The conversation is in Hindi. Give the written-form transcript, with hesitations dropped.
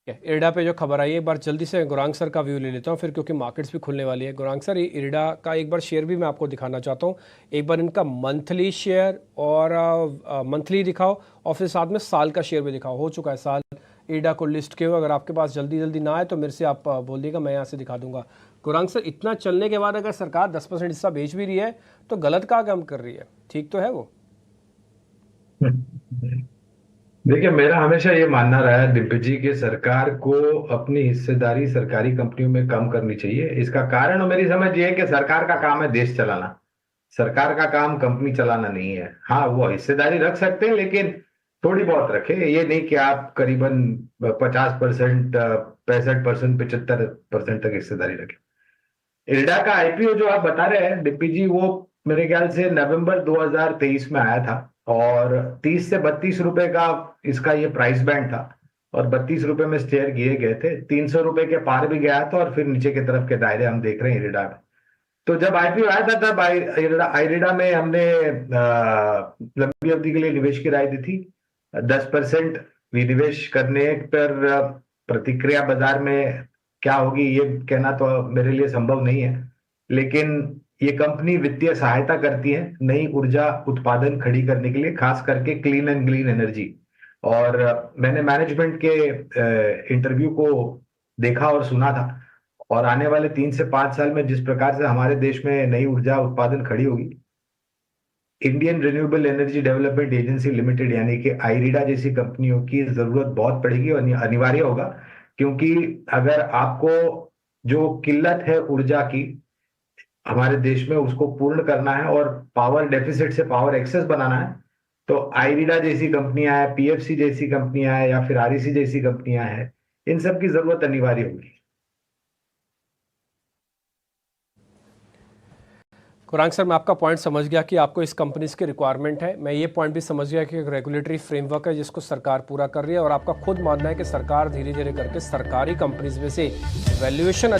इरडा पे जो खबर आई है, एक बार जल्दी से गौरांग सर का व्यू ले लेता हूँ फिर, क्योंकि मार्केट्स भी खुलने वाली है। गौरांग सर, ये इरडा का एक बार शेयर भी मैं आपको दिखाना चाहता हूँ। एक बार इनका मंथली शेयर और मंथली दिखाओ, और फिर साथ में साल का शेयर भी दिखाओ। हो चुका है साल इरडा को लिस्ट के हुए। अगर आपके पास जल्दी जल्दी ना आए तो मेरे से आप बोल दिएगा, मैं यहाँ से दिखा दूंगा। गौरांग सर, इतना चलने के बाद अगर सरकार 10% हिस्सा बेच भी रही है तो गलत क्या काम कर रही है? ठीक तो है वो? देखिए, मेरा हमेशा ये मानना रहा है दिव्य जी की सरकार को अपनी हिस्सेदारी सरकारी कंपनियों में कम करनी चाहिए। इसका कारण और मेरी समझ ये है कि सरकार का काम है देश चलाना। सरकार का काम कंपनी चलाना नहीं है। हाँ, वो हिस्सेदारी रख सकते हैं, लेकिन थोड़ी बहुत रखे। ये नहीं कि आप करीबन 50%, 65%, 75% तक हिस्सेदारी रखें। इल्डा का आईपीओ जो आप बता रहे हैं डिप्पी जी, वो मेरे ख्याल से नवंबर 2023 में आया था, और 30 से 32 रुपए का इसका ये प्राइस बैंड था, और 32 रुपए में शेयर किए गए थे। 300 रुपए के पार भी गया था, और फिर नीचे की तरफ के दायरे हम देख रहे हैं इरिडा में। तो जब आईपीओ आया था तब आइरिडा में हमने लंबी अवधि के लिए निवेश की राय दी थी। 10% विनिवेश करने पर प्रतिक्रिया बाजार में क्या होगी ये कहना तो मेरे लिए संभव नहीं है। लेकिन ये कंपनी वित्तीय सहायता करती है नई ऊर्जा उत्पादन खड़ी करने के लिए, खास करके क्लीन एंड ग्रीन एनर्जी। और मैंने मैनेजमेंट के इंटरव्यू को देखा और सुना था। और आने वाले 3 से 5 साल में जिस प्रकार से हमारे देश में नई ऊर्जा उत्पादन खड़ी होगी, Indian renewable energy development agency limited यानी कि आईरिडा जैसी कंपनियों की जरूरत बहुत पड़ेगी और अनिवार्य होगा। क्योंकि अगर आपको जो किल्लत है ऊर्जा की हमारे देश में, उसको पूर्ण करना है और पावर डेफिसिट से पावर एक्सेस बनाना है, तो आईरिडा जैसी कंपनियां हैं, पीएफसी जैसी कंपनियां हैं, या फिर आरईसी जैसी कंपनियां हैं, इन सब की जरूरत अनिवार्य होगी। कुरांग सर, मैं आपका पॉइंट समझ गया कि आपको इस कंपनीज की रिक्वायरमेंट है। मैं ये पॉइंट भी समझ गया कि एक रेगुलेटरी फ्रेमवर्क है जिसको सरकार पूरा कर रही है, और आपका खुद मानना है कि सरकार धीरे धीरे करके सरकारी कंपनीज में से वैल्यूएशन